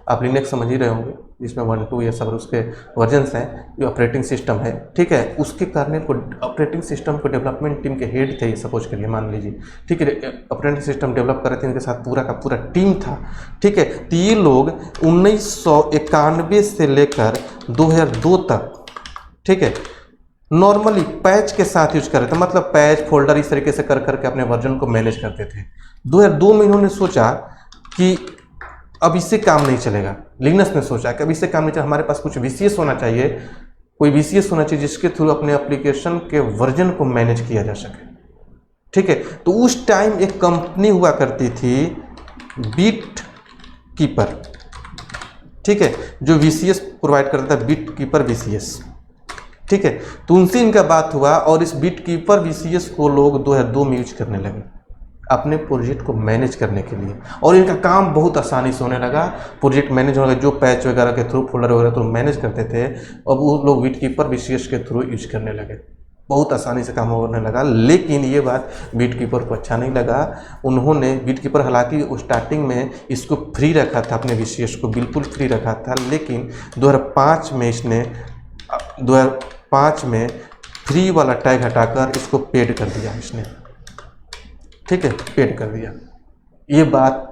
आप लिनक्स समझ ही रहे होंगे, जिसमें 1, 2 ये सब उसके वर्जन्स हैं, जो ऑपरेटिंग सिस्टम है। ठीक है, उसके कर्नेल को, ऑपरेटिंग सिस्टम को डेवलपमेंट टीम के हेड थे, ये सपोज करिए, मान लीजिए। ठीक है, ऑपरेटिंग सिस्टम डेवलप कर रहे थे, इनके साथ पूरा का पूरा टीम था। ठीक है, तो ये लोग 1991 से लेकर 2002 तक, ठीक है, नॉर्मली पैच के साथ यूज कर रहे थे, मतलब पैच फोल्डर इस तरीके से कर करके अपने वर्जन को मैनेज करते थे। 2002 में इन्होंने सोचा कि अब इससे काम नहीं चलेगा। लिनक्स ने सोचा कि अब इससे काम नहीं चलेगा, हमारे पास कुछ VCS होना चाहिए, कोई VCS होना चाहिए जिसके थ्रू अपने एप्लीकेशन के वर्जन को मैनेज किया जा सके। ठीक है, तो उस टाइम एक कंपनी हुआ करती थी बिट कीपर। ठीक है, जो VCS प्रोवाइड करता था, बिट कीपर VCS। ठीक है, तो उनसे इनका बात हुआ और इस बिट कीपर VCS को लोग 2002 में यूज करने लगे। अपने प्रोजेक्ट को मैनेज करने के लिए, और इनका काम बहुत आसानी से होने लगा। प्रोजेक्ट मैनेज होने लगा, जो पैच वगैरह के थ्रू, फोल्डर वगैरह थ्रू मैनेज करते थे, अब वो लोग बीटकीपर VCS के थ्रू यूज करने लगे, बहुत आसानी से काम होने लगा। लेकिन ये बात बीटकीपर को अच्छा नहीं लगा। उन्होंने बीटकीपर, हालांकि स्टार्टिंग में इसको फ्री रखा था, अपने VCS को बिल्कुल फ्री रखा था, लेकिन 2005 में फ्री वाला टैग हटाकर इसको पेड कर दिया इसने, ठीक है, पेड कर दिया। ये बात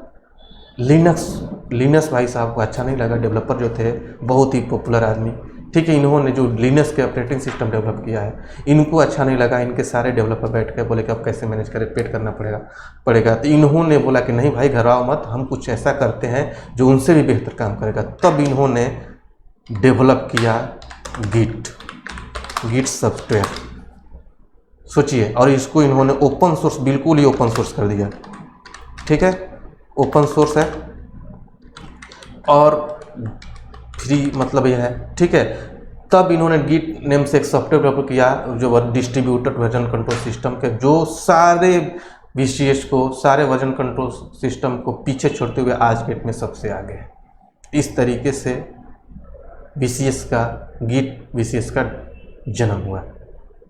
लिनक्स भाई साहब को अच्छा नहीं लगा। डेवलपर जो थे, बहुत ही पॉपुलर आदमी, ठीक है, इन्होंने जो लिनक्स के ऑपरेटिंग डेवलप किया है, इनको अच्छा नहीं लगा। इनके सारे डेवलपर बैठ कर बोले कि अब कैसे मैनेज करें, पेड करना पड़ेगा। तो इन्होंने बोला कि नहीं भाई, घबराओ मत, हम कुछ ऐसा करते हैं जो उनसे भी बेहतर काम करेगा। तब इन्होंने डेवलप किया गिट सॉफ्टवेयर, सोचिए। और इसको इन्होंने ओपन सोर्स, बिल्कुल ही ओपन सोर्स कर दिया, ठीक है, ओपन सोर्स है और फ्री, मतलब यह है, ठीक है। तब इन्होंने गिट नेम से एक सॉफ्टवेयर डेवलप किया जो डिस्ट्रीब्यूटेड वर्जन कंट्रोल सिस्टम के, जो सारे VCS को, सारे वर्जन कंट्रोल सिस्टम को पीछे छोड़ते हुए आज डेट में सबसे आगे है। इस तरीके से गिट VCS का जन्म हुआ,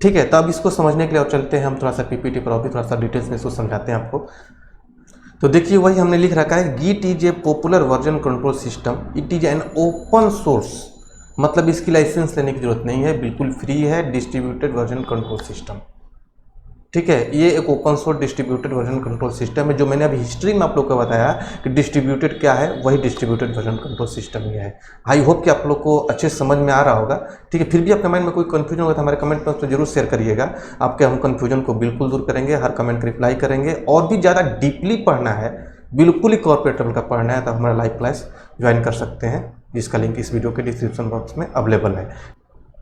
ठीक है। तब इसको समझने के लिए और चलते हैं हम थोड़ा सा PPT पर, और भी थोड़ा सा डिटेल्स में इसको समझाते हैं आपको। तो देखिए, वही हमने लिख रखा है, git is a popular version control system, it is an open source, मतलब इसकी लाइसेंस लेने की जरूरत नहीं है, बिल्कुल फ्री है, डिस्ट्रीब्यूटेड वर्जन कंट्रोल सिस्टम, ठीक है। ये एक open source distributed version control system है। जो मैंने अभी हिस्ट्री में आप लोग को बताया कि डिस्ट्रीब्यूटेड क्या है, वही डिस्ट्रीब्यूटेड वर्जन कंट्रोल सिस्टम ये है। आई होप कि आप लोग को अच्छे समझ में आ रहा होगा, ठीक है। फिर भी आपके माइंड में कोई कंफ्यूजन होगा तो हमारे कमेंट बॉक्स में जरूर शेयर करिएगा, आपके हम कंफ्यूजन को बिल्कुल दूर करेंगे, हर कमेंट का रिप्लाई करेंगे। और भी ज़्यादा डीपली पढ़ना है, बिल्कुल ही कॉर्पोरेट लेवल का पढ़ना है, तो हमारा लाइव क्लास ज्वाइन कर सकते हैं, जिसका लिंक इस वीडियो के डिस्क्रिप्शन बॉक्स में अवेलेबल है।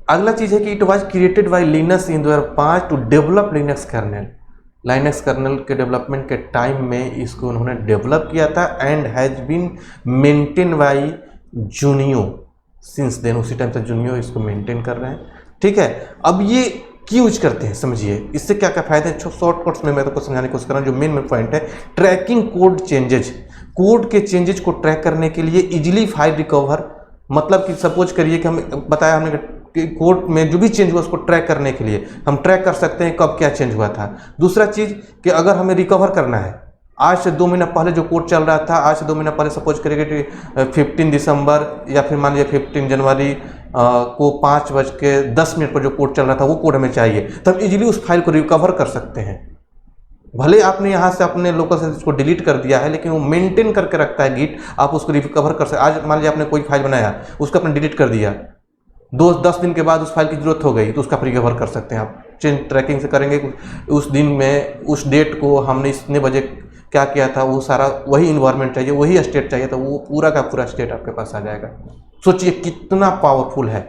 अगला चीज़ है कि it was created by Linux in 2005 to develop Linux kernel. Linux kernel के डेवलपमेंट के टाइम में इसको उन्होंने डेवलप किया था, and has been maintain by Junio since then. उसी टाइम से जूनियो इसको मेंटेन कर रहे हैं, ठीक है। अब ये क्यों यूज करते हैं, समझिए इससे क्या क्या फायदे हैं। शॉर्टकट्स में मैं तो समझाने की कोशिश कर रहा हूँ। जो मेन पॉइंट है, ट्रैकिंग कोड चेंजेज, कोड के चेंजेज को ट्रैक करने के लिए, इजिली फाइल रिकवर, मतलब कि सपोज करिए कि हम बताया हमने कि कोड में जो भी चेंज हुआ उसको ट्रैक करने के लिए हम ट्रैक कर सकते हैं कब क्या चेंज हुआ था। दूसरा चीज़ कि अगर हमें रिकवर करना है, आज से 2 महीना पहले जो कोड चल रहा था, आज से 2 महीना पहले सपोज करिए कि 15 दिसंबर या फिर मान लीजिए 15 जनवरी को 5:10 पर जो कोड चल रहा था, वो कोड हमें चाहिए, तो हम इजीली उस फाइल को रिकवर कर सकते हैं। भले आपने यहाँ से अपने लोकल से उसको डिलीट कर दिया है, लेकिन वो मेंटेन करके रखता है गिट, आप उसको रिकवर कर सकते। आज मान लीजिए आपने कोई फाइल बनाया, उसको आपने डिलीट कर दिया, 10 दिन के बाद उस फाइल की जरूरत हो गई, तो उसका रिकवर कर सकते हैं आप। चेंज ट्रैकिंग से करेंगे, उस दिन में उस डेट को हमने इतने बजे क्या किया था, वो सारा वही इन्वायरमेंट चाहिए, वही स्टेट चाहिए, तो वो पूरा का पूरा स्टेट आपके पास आ जाएगा। सोचिए कितना पावरफुल है।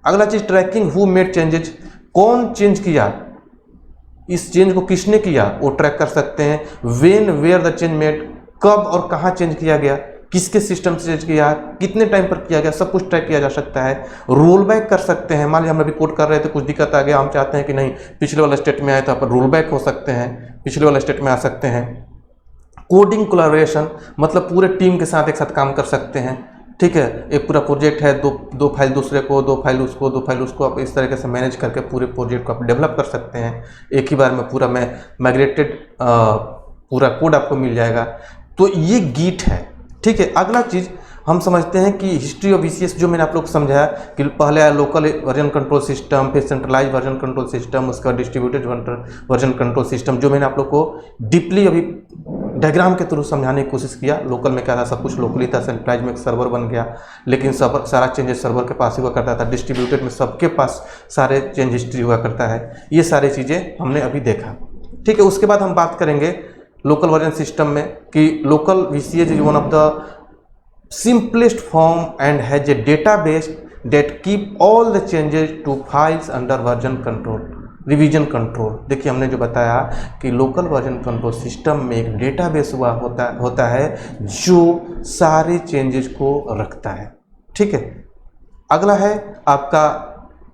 अगला चीज, ट्रैकिंग हु मेड चेंजेज, कौन चेंज किया, इस चेंज को किसने किया, वो ट्रैक कर सकते हैं। When where the change made, कब और कहाँ चेंज किया गया, किसके सिस्टम से चेंज किया, कितने टाइम पर किया गया, सब कुछ ट्रैक किया जा सकता है। रोल बैक कर सकते हैं, मान लीजिए हम अभी कोड कर रहे थे, कुछ दिक्कत आ गया, हम चाहते हैं कि नहीं पिछले वाले स्टेट में आए, तो आप रोल बैक हो सकते हैं, पिछले वाले स्टेट में आ सकते हैं। कोडिंग कोलैबोरेशन, मतलब पूरे टीम के साथ एक साथ काम कर सकते हैं, ठीक है। एक पूरा प्रोजेक्ट है, दो फाइल दूसरे को, 2 फाइल उसको, 2 फाइल उसको, आप इस तरीके से मैनेज करके पूरे प्रोजेक्ट को आप डेवलप कर सकते हैं। एक ही बार में पूरा माइग्रेटेड पूरा कोड आपको मिल जाएगा। तो ये गिट है, ठीक है। अगला चीज़ हम समझते हैं कि हिस्ट्री ऑफ VCS, जो मैंने आप लोग को समझाया कि पहले आया लोकल वर्जन कंट्रोल सिस्टम, फिर सेंट्रलाइज वर्जन कंट्रोल सिस्टम, उसका डिस्ट्रीब्यूटेड वर्जन कंट्रोल सिस्टम, जो मैंने आप लोग को डीपली अभी डायग्राम के थ्रू समझाने की कोशिश किया। लोकल में क्या था, सब कुछ लोकली था, सेंट्रलाइज में एक सर्वर बन गया, लेकिन सारा चेंजेस सर्वर के पास ही हुआ करता था। डिस्ट्रीब्यूटेड में सबके पास सारे चेंज हिस्ट्री हुआ करता है। ये सारी चीज़ें हमने अभी देखा, ठीक है। उसके बाद हम बात करेंगे लोकल वर्जन सिस्टम में कि local VCS is one of the simplest form and has a database that keep all the changes to files under version control, revision control. देखिए हमने जो बताया कि लोकल वर्जन कंट्रोल सिस्टम में एक database होता है जो सारे चेंजेस को रखता है, ठीक है। अगला है आपका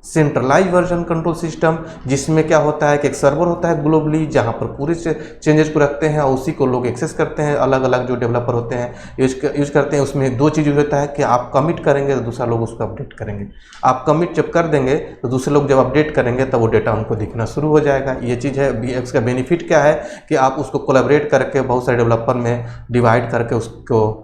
सेंट्रलाइज वर्जन कंट्रोल सिस्टम, जिसमें क्या होता है कि एक सर्वर होता है ग्लोबली जहां पर पूरे चेंजेस को रखते हैं और उसी को लोग एक्सेस करते हैं, अलग अलग जो डेवलपर होते हैं यूज करते हैं। उसमें दो चीज़ होता है कि आप कमिट करेंगे तो दूसरा लोग उसको अपडेट करेंगे, आप कमिट जब कर देंगे तो दूसरे लोग जब अपडेट करेंगे तब वो डेटा उनको दिखना शुरू हो जाएगा। ये चीज़ है। इसका बेनिफिट क्या है कि आप उसको कोलैबोरेट करके बहुत सारे डेवलपर में डिवाइड करके उसको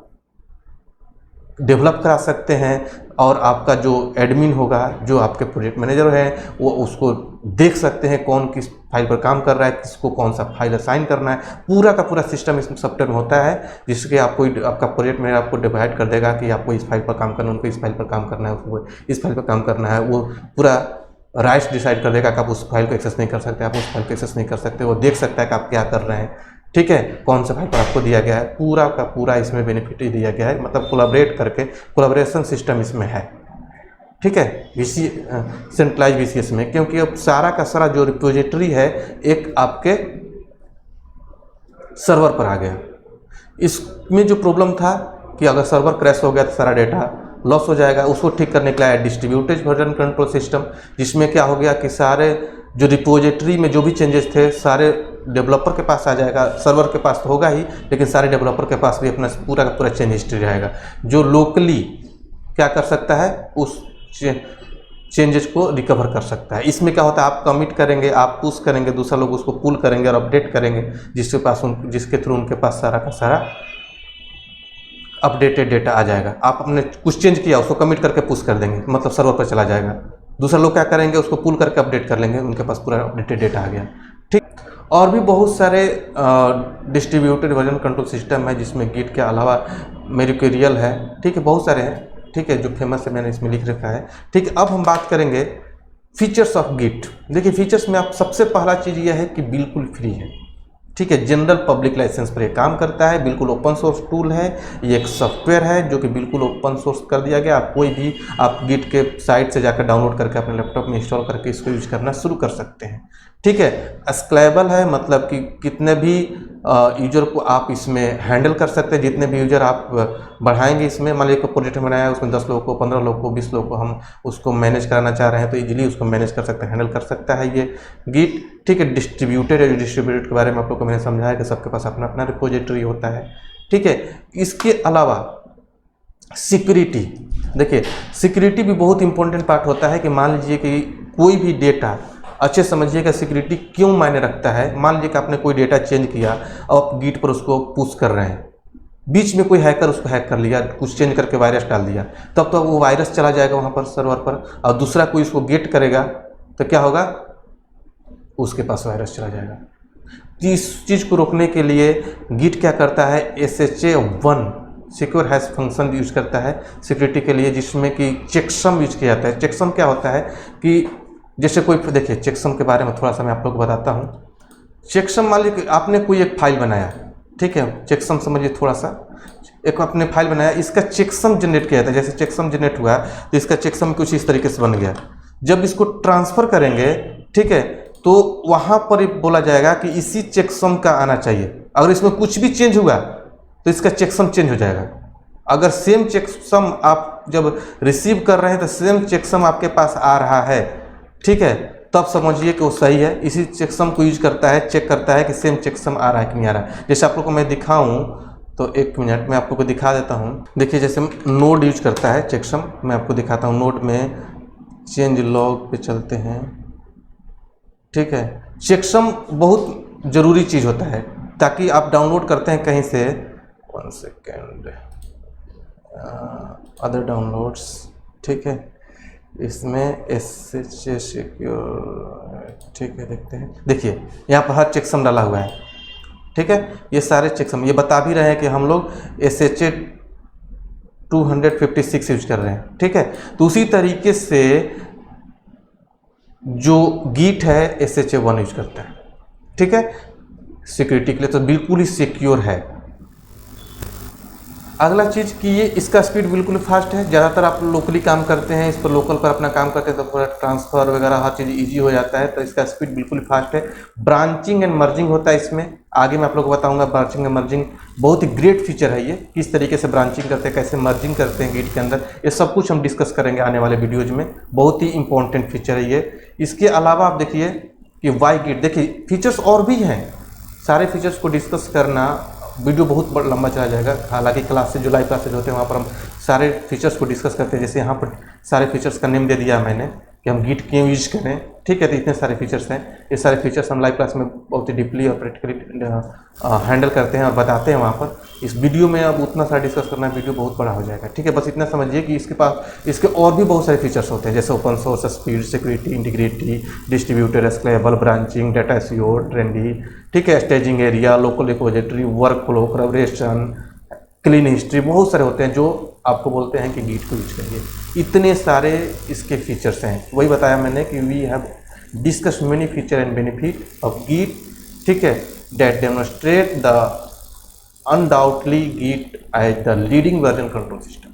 डेवलप करा सकते हैं, और आपका जो एडमिन होगा, जो आपके प्रोजेक्ट मैनेजर हैं, वो उसको देख सकते हैं कौन किस फाइल पर काम कर रहा है, किसको कौन सा फाइल असाइन करना है। पूरा का पूरा सिस्टम इस सॉफ्टवेयर में होता है, जिसके आपको आपका प्रोजेक्ट मैनेजर आपको डिवाइड कर देगा कि आपको इस फाइल पर काम करना है, उनको इस फाइल पर काम करना है, उसको इस फाइल पर काम करना है। वो पूरा राइट्स डिसाइड कर देगा कि आप उस फाइल को एक्सेस नहीं कर सकते, आप उस फाइल को एक्सेस नहीं कर सकते। वो देख सकता है कि आप क्या कर रहे हैं, ठीक है, कौन सा फाइल पर आपको दिया गया है। पूरा का पूरा इसमें बेनिफिट ही दिया गया है, मतलब कोलैबोरेट करके कोलैबोरेशन सिस्टम इसमें है, ठीक है, सेंट्रलाइज VCS में। क्योंकि अब सारा का सारा जो रिपोजिटरी है एक आपके सर्वर पर आ गया। इसमें जो प्रॉब्लम था कि अगर सर्वर क्रैश हो गया तो सारा डेटा लॉस हो जाएगा, उसको ठीक करने के लिए आया डिस्ट्रीब्यूटेड वर्जन कंट्रोल सिस्टम, जिसमें क्या हो गया कि सारे जो रिपोजिटरी में जो भी चेंजेस थे सारे डेवलपर के पास आ जाएगा। सर्वर के पास तो होगा ही, लेकिन सारे डेवलपर के पास भी अपना पूरा का पूरा चेंज हिस्ट्री रहेगा, जो लोकली क्या कर सकता है, उस चेंजेस को रिकवर कर सकता है। इसमें क्या होता है, आप कमिट करेंगे, आप पुश करेंगे, दूसरा लोग उसको पुल करेंगे और अपडेट करेंगे, जिसके थ्रू उनके पास सारा का सारा अपडेटेड डेटा आ जाएगा। आप अपने कुछ चेंज किया उसको कमिट करके पुश कर देंगे, मतलब सर्वर पर चला जाएगा। दूसरा लोग क्या करेंगे, उसको पुल करके अपडेट कर लेंगे, उनके पास पूरा अपडेटेड डेटा आ गया, ठीक। और भी बहुत सारे डिस्ट्रीब्यूटेड वर्जन कंट्रोल सिस्टम है, जिसमें गिट के अलावा मेरिक्यूरियल है, ठीक है, बहुत सारे हैं, ठीक है, जो फेमस है मैंने इसमें लिख रखा है, ठीक है। अब हम बात करेंगे फीचर्स ऑफ गिट। देखिए फीचर्स में आप सबसे पहला चीज़ यह है कि बिल्कुल फ्री है, ठीक है, जनरल पब्लिक लाइसेंस पर ये काम करता है, बिल्कुल ओपन सोर्स टूल है, ये एक सॉफ्टवेयर है जो कि बिल्कुल ओपन सोर्स कर दिया गया। आप कोई भी आप गिट के साइट से जाकर डाउनलोड करके अपने लैपटॉप में इंस्टॉल करके इसको यूज करना शुरू कर सकते हैं, ठीक है। स्केलेबल है, मतलब कि कितने भी यूजर को आप इसमें हैंडल कर सकते हैं, जितने भी यूजर आप बढ़ाएंगे इसमें। मान लीजिए प्रोजेक्ट बनाया है, उसमें 10 लोगों को, 15 लोगों को, 20 लोगों को हम उसको मैनेज कराना चाह रहे हैं तो इजीली उसको मैनेज कर सकते हैं, हैंडल कर सकता है ये गिट, ठीक है। डिस्ट्रीब्यूटेड है, डिस्ट्रीब्यूटेड के बारे में आप लोग को मैंने समझाया कि सबके पास अपना अपना रिपोजिटरी होता है, ठीक है। इसके अलावा सिक्योरिटी, देखिए सिक्योरिटी भी बहुत इंपॉर्टेंट पार्ट होता है कि मान लीजिए कि कोई भी डेटा, अच्छे समझिएगा सिक्योरिटी क्यों मायने रखता है। मान लीजिए कि आपने कोई डेटा चेंज किया और आप गिट पर उसको पुश कर रहे हैं, बीच में कोई हैकर उसको हैक कर लिया, कुछ चेंज करके वायरस डाल दिया, तब तो वो वायरस चला जाएगा वहाँ पर सर्वर पर, और दूसरा कोई उसको गेट करेगा तो क्या होगा, उसके पास वायरस चला जाएगा। इस चीज़ को रोकने के लिए गिट क्या करता है, SHA-1 secure hash function use करता है सिक्योरिटी के लिए, जिसमें कि चेकसम यूज किया जाता है। चेकसम क्या होता है कि जैसे कोई, देखिए चेकसम के बारे में थोड़ा सा मैं आप लोग को बताता हूँ। चेकसम मान लीजिए आपने कोई एक फाइल बनाया, ठीक है, चेकसम समझिए थोड़ा सा, एक आपने फाइल बनाया, इसका चेकसम जनरेट किया जाता है। जैसे चेकसम जनरेट हुआ तो इसका चेकसम कुछ इस तरीके से बन गया। जब इसको ट्रांसफ़र करेंगे, ठीक है, तो वहाँ पर बोला जाएगा कि इसी चेकसम का आना चाहिए। अगर इसमें कुछ भी चेंज हुआ तो इसका चेकसम चेंज हो जाएगा। अगर सेम चेकसम आप जब रिसीव कर रहे हैं तो सेम चेकसम आपके पास आ रहा है, ठीक है, तब समझिए कि वो सही है। इसी चेकसम को यूज करता है, चेक करता है कि सेम चेकसम आ रहा है कि नहीं आ रहा है। जैसे आप लोग को मैं दिखाऊं तो एक मिनट में आप लोग को दिखा देता हूं। देखिए जैसे नोड यूज करता है चेकसम, मैं आपको दिखाता हूं। नोड में चेंज लॉग पे चलते हैं, ठीक है। चेकसम बहुत ज़रूरी चीज़ होता है, ताकि आप डाउनलोड करते हैं कहीं से, 1 सेकेंड, अदर डाउनलोड्स, ठीक है, इसमें SHA सिक्योर, ठीक है, देखते हैं। देखिए यहाँ पर हर चेकसम डाला हुआ है, ठीक है, ये सारे चेकसम ये बता भी रहे हैं कि हम लोग SHA 256 यूज कर रहे हैं, ठीक है। तो उसी तरीके से जो गिट है SHA-1 यूज करता है, ठीक है, सिक्योरिटी के लिए, तो बिल्कुल ही सिक्योर है। अगला चीज़ कि ये इसका स्पीड बिल्कुल फास्ट है। ज़्यादातर आप लोकली काम करते हैं, इस पर लोकल पर अपना काम करते हैं तो पूरा ट्रांसफ़र वगैरह हर चीज़ इजी हो जाता है, तो इसका स्पीड बिल्कुल फास्ट है। ब्रांचिंग एंड मर्जिंग होता है इसमें, आगे मैं आप लोगों को बताऊंगा ब्रांचिंग और मर्जिंग, बहुत ही ग्रेट फीचर है ये, किस तरीके से ब्रांचिंग करते हैं, कैसे मर्जिंग करते हैं गिट के अंदर, ये सब कुछ हम डिस्कस करेंगे आने वाले वीडियोज में। बहुत ही इंपॉर्टेंट फीचर है ये। इसके अलावा आप देखिए कि वाई गिट, देखिए फीचर्स और भी हैं, सारे फीचर्स को डिस्कस करना वीडियो बहुत बड़ा लंबा चला जाएगा। हालांकि क्लासेज जो लाइव क्लासेज होते हैं वहाँ पर हम सारे फीचर्स को डिस्कस करते हैं। जैसे यहाँ पर सारे फीचर्स का नेम दे दिया मैंने कि हम गिट क्यों यूज करें, ठीक है। तो इतने सारे फीचर्स हैं, ये सारे फीचर्स हम लाइव क्लास में बहुत ही डीपली और प्रैक्टिकली हैंडल करते हैं और बताते हैं वहाँ पर। इस वीडियो में अब उतना सारा डिस्कस करना, वीडियो बहुत बड़ा हो जाएगा, ठीक है। बस इतना समझिए कि इसके पास इसके और भी बहुत सारे फीचर्स होते हैं, जैसे open source, speed, security, integrity, distributor, scalable, branching, data SEO, trendy, ठीक है, staging area, local repository, work flow, collaboration, clean history, बहुत सारे होते हैं जो आपको बोलते हैं कि गिट को यूज करिए। इतने सारे इसके फीचर्स हैं, वही बताया मैंने कि we have discuss many feature and benefit of git, ठीक है, that demonstrate the undoubtedly git as the leading version control system,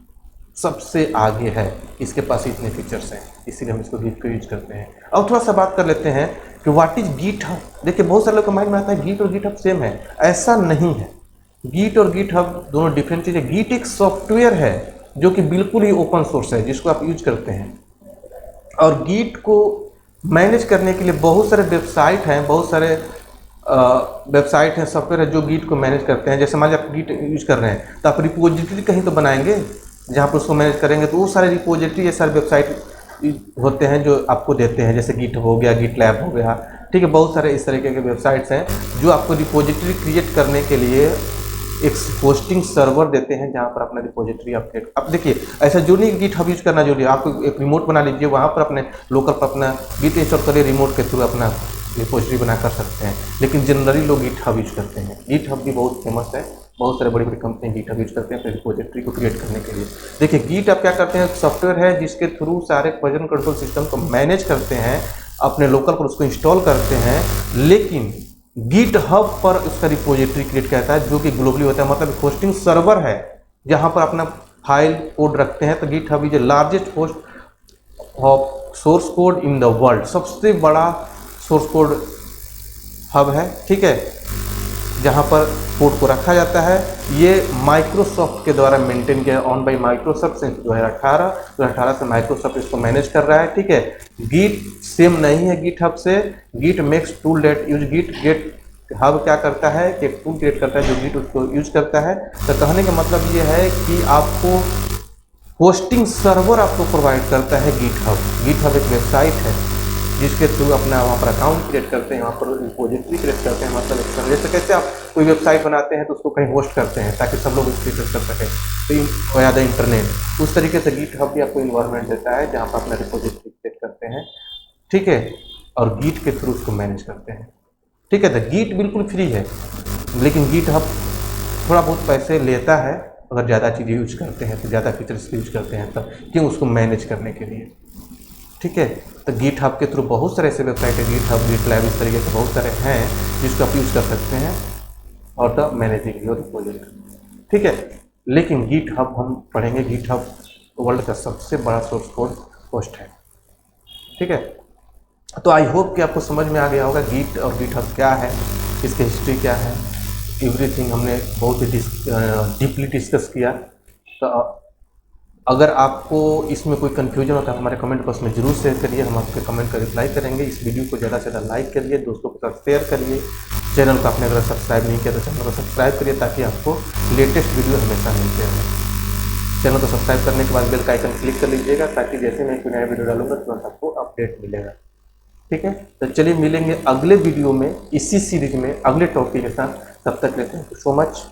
सबसे आगे है, इसके पास इतने फीचर्स हैं, इसीलिए हम इसको गिट को यूज करते हैं। अब थोड़ा सा बात कर लेते हैं कि व्हाट इज गिट हब। देखिए बहुत सारे लोग के माइंड में आता है गिट और गिट हब सेम है, ऐसा नहीं है। गिट और गिट हब दोनों डिफरेंट चीज़ है। गिट एक सॉफ्टवेयर है जो कि बिल्कुल ही ओपन सोर्स है, जिसको आप यूज करते हैं, और गिट को मैनेज करने के लिए बहुत सारे वेबसाइट हैं, बहुत सारे वेबसाइट हैं, सॉफ्टवेयर है जो गिट को मैनेज करते हैं। जैसे मान लीजिए आप गिट यूज कर रहे हैं तो आप रिपोजिटरी कहीं तो बनाएंगे जहाँ पर उसको मैनेज करेंगे, तो वो सारे रिपोजिटरी, ये सारे वेबसाइट होते हैं जो आपको देते हैं, जैसे गिट हो गया, गिट लैब हो गया, ठीक है। बहुत सारे इस तरीके के वेबसाइट्स हैं जो आपको रिपोजिटरी क्रिएट करने के लिए एक होस्टिंग सर्वर देते हैं, जहाँ पर अपना रिपोजिटरी आप क्रिएट। अब देखिए ऐसा जो नहीं गिट हब यूज करना जरूरी है, आप एक रिमोट बना लीजिए, वहाँ पर अपने लोकल पर अपना गिट इंस्टॉल करिए, रिमोट के थ्रू अपना रिपोजिटरी बना कर सकते हैं। लेकिन जनरली लोग गिट हब यूज करते हैं। गिट हब भी बहुत फेमस है, बहुत सारे बड़ी बड़ी कंपनी गिट हब यूज करते हैं अपने रिपोजिटरी को क्रिएट करने के लिए। देखिए गिट हब क्या करते हैं, सॉफ्टवेयर है जिसके थ्रू सारे वर्जन कंट्रोल सिस्टम को मैनेज करते हैं, अपने लोकल पर उसको इंस्टॉल करते हैं। लेकिन गिट हब पर उसका रिपोजिटरी क्रिएट करता है जो कि ग्लोबली होता है, मतलब होस्टिंग सर्वर है जहां पर अपना फाइल कोड रखते हैं। तो GitHub is the largest host of source code in the world, सबसे बड़ा सोर्स कोड हब है, ठीक है, जहां पर कोड को रखा जाता है। ये माइक्रोसॉफ्ट के द्वारा मेंटेन किया, ऑन बाय माइक्रोसॉफ्ट से 2018 से माइक्रोसॉफ्ट इसको मैनेज कर रहा है, ठीक है। गिट सेम नहीं है गिट हब से। Git makes tool that use git. GitHub क्या करता है कि एक टूल क्रिएट करता है जो गिट उसको यूज करता है। तो कहने का मतलब ये है कि आपको होस्टिंग सर्वर आपको प्रोवाइड करता है गिट हब। गिट हब एक वेबसाइट है जिसके थ्रू अपना वहाँ पर अकाउंट क्रिएट करते हैं, वहाँ पर रिपोजिटरी क्रिएट करते हैं, मतलब एक सर्वर। जैसे कैसे आप कोई वेबसाइट बनाते हैं तो उसको कहीं होस्ट करते हैं ताकि सब लोग उसको एक्सेस कर सकें, तो या द इंटरनेट, उस तरीके से गिट हब भी आपको इन्वायरमेंट देता है जहाँ पर अपना रिपोजिटरी क्रिएट करते हैं, ठीक है, और गिट के थ्रू उसको मैनेज करते हैं, ठीक है। तो गिट बिल्कुल फ्री है, लेकिन गिट हब थोड़ा बहुत पैसे लेता है अगर ज़्यादा चीज़ें यूज करते हैं, तो ज़्यादा फीचर्स यूज करते हैं तब, क्यों, उसको मैनेज करने के लिए, ठीक है। तो गिट हब के थ्रू बहुत सारे ऐसे वेबसाइट है, गिट हब, गिट लैब, इस तरीके के बहुत सारे हैं जिसको आप यूज़ कर सकते हैं और द मैनेजिंग योर रिपोजिटरी, ठीक है। लेकिन गिट हब हम पढ़ेंगे, गिट हब वर्ल्ड का सबसे बड़ा सोर्स कोड होस्ट है, ठीक है। तो आई होप कि आपको समझ में आ गया होगा गिट और गिट हब क्या है, इसकी हिस्ट्री क्या है, एवरीथिंग हमने बहुत ही डीपली डिस्कस किया। तो अगर आपको इसमें कोई कन्फ्यूजन होता है हमारे कमेंट बॉक्स में जरूर शेयर करिए, हम आपके कमेंट का रिप्लाई करेंगे। इस वीडियो को ज़्यादा से ज़्यादा लाइक करिए, दोस्तों के साथ शेयर करिए। चैनल को आपने अगर सब्सक्राइब नहीं किया तो चैनल को सब्सक्राइब करिए ताकि आपको लेटेस्ट वीडियो हमेशा मिलते रहें। चैनल को सब्सक्राइब करने के बाद बेल का आइकन क्लिक कर लीजिएगा ताकि जैसे मैं कोई नया वीडियो डालूंगा तुरंत आपको अपडेट मिलेगा, ठीक है। तो चलिए मिलेंगे अगले वीडियो में इसी सीरीज में अगले टॉपिक के साथ, तब तक लेते हैं सो मच।